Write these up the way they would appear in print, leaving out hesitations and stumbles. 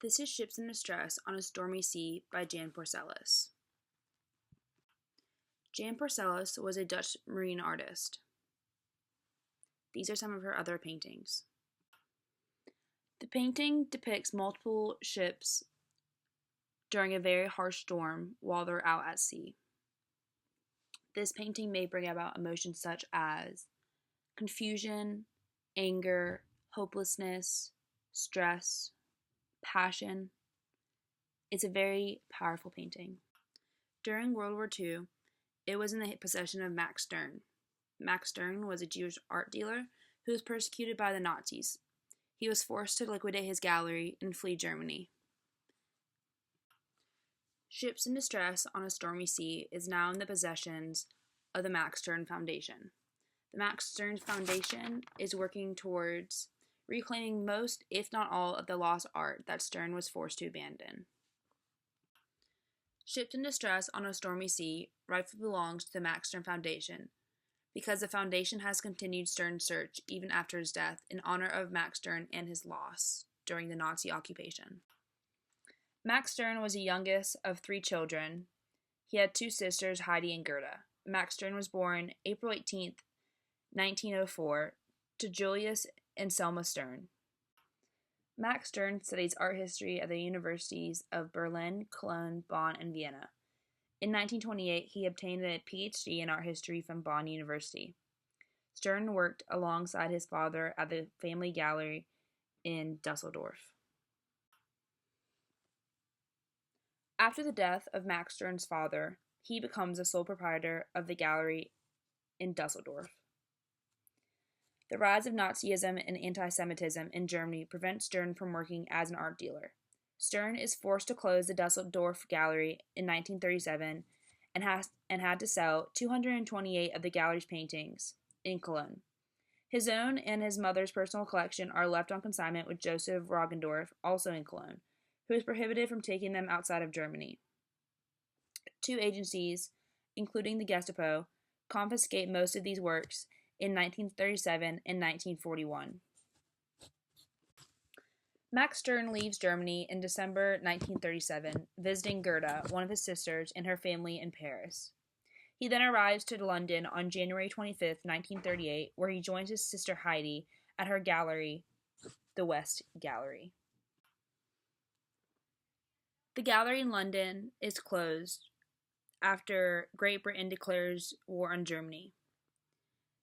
This is Ships in Distress on a Stormy Sea by Jan Porcellus. Jan Porcellus was a Dutch marine artist. These are some of her other paintings. The painting depicts multiple ships during a very harsh storm while they're out at sea. This painting may bring about emotions such as confusion, anger, hopelessness, stress, passion. It's a very powerful painting. During World War II, it was in the possession of Max Stern. Max Stern was a Jewish art dealer who was persecuted by the Nazis. He was forced to liquidate his gallery and flee Germany. Ships in Distress on a Stormy Sea is now in the possessions of the Max Stern Foundation. The Max Stern Foundation is working towards reclaiming most, if not all, of the lost art that Stern was forced to abandon. Ships in Distress on a Stormy Sea rightfully belongs to the Max Stern Foundation because the foundation has continued Stern's search even after his death in honor of Max Stern and his loss during the Nazi occupation. Max Stern was the youngest of 3 children. He had 2 sisters, Heidi and Gerda. Max Stern was born April 18, 1904, to Julius and Selma Stern. Max Stern studies art history at the universities of Berlin, Cologne, Bonn, and Vienna. In 1928, he obtained a PhD in art history from Bonn University. Stern worked alongside his father at the family gallery in Dusseldorf. After the death of Max Stern's father, he becomes the sole proprietor of the gallery in Dusseldorf. The rise of Nazism and anti-Semitism in Germany prevents Stern from working as an art dealer. Stern is forced to close the Dusseldorf gallery in 1937 and had to sell 228 of the gallery's paintings in Cologne. His own and his mother's personal collection are left on consignment with Joseph Roggendorf, also in Cologne, who is prohibited from taking them outside of Germany. 2 agencies, including the Gestapo, confiscate most of these works in 1937 and 1941. Max Stern leaves Germany in December 1937, visiting Gerda, one of his sisters, and her family in Paris. He then arrives to London on January 25, 1938, where he joins his sister Heidi at her gallery, the West Gallery. The gallery in London is closed after Great Britain declares war on Germany.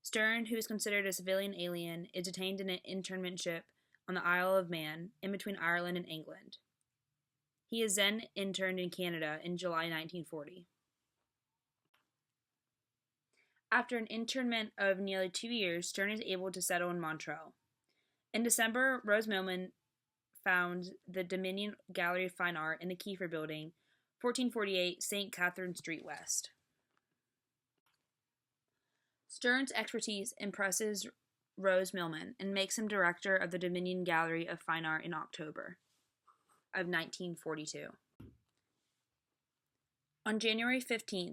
Stern, who is considered a civilian alien, is detained in an internment ship on the Isle of Man, in between Ireland and England. He is then interned in Canada in July 1940. After an internment of nearly 2 years, Stern is able to settle in Montreal. In December, Rose Millman found the Dominion Gallery of Fine Art in the Kiefer Building, 1448 St. Catherine Street West. Stern's expertise impresses Rose Millman and makes him director of the Dominion Gallery of Fine Art in October of 1942. On January 15,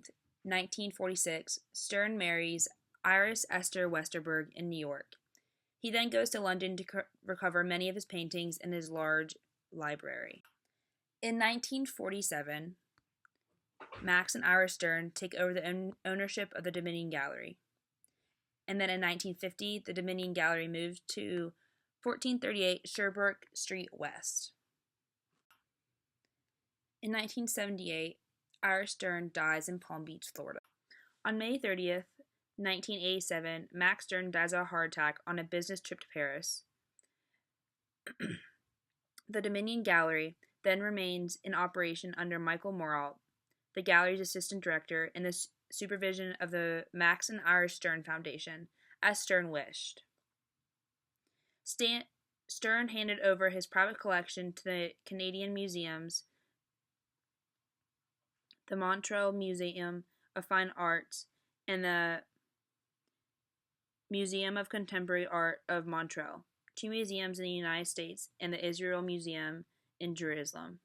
1946, Stern marries Iris Esther Westerberg in New York. He then goes to London to recover many of his paintings in his large library. In 1947, Max and Iris Stern take over the ownership of the Dominion Gallery. And then in 1950, the Dominion Gallery moved to 1438 Sherbrooke Street West. In 1978, Iris Stern dies in Palm Beach, Florida. On May 30th, 1987, Max Stern dies of a heart attack on a business trip to Paris. The Dominion Gallery then remains in operation under Michael Moralt, the gallery's assistant director, and the supervision of the Max and Iris Stern Foundation, as Stern wished. Stern handed over his private collection to the Canadian Museums, the Montreal Museum of Fine Arts, and the Museum of Contemporary Art of Montreal, 2 museums in the United States, and the Israel Museum in Jerusalem.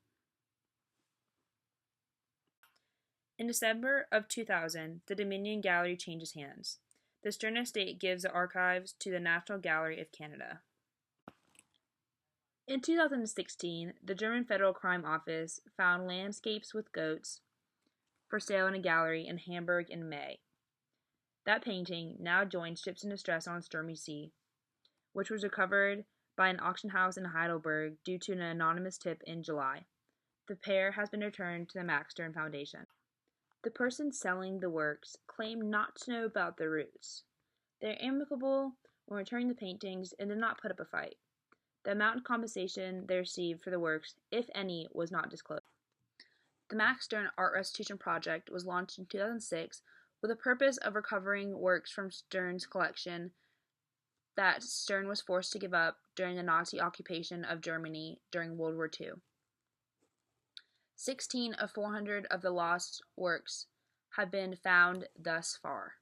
In December of 2000, the Dominion Gallery changes hands. The Stern estate gives the archives to the National Gallery of Canada. In 2016, the German Federal Crime Office found landscapes with goats for sale in a gallery in Hamburg in May. That painting now joins Ships in Distress on Stormy Sea, which was recovered by an auction house in Heidelberg due to an anonymous tip in July. The pair has been returned to the Max Stern Foundation. The person selling the works claimed not to know about the roots. They are amicable when returning the paintings and did not put up a fight. The amount of compensation they received for the works, if any, was not disclosed. The Max Stern Art Restitution Project was launched in 2006 with the purpose of recovering works from Stern's collection that Stern was forced to give up during the Nazi occupation of Germany during World War II. 16 of 400 of the lost works have been found thus far.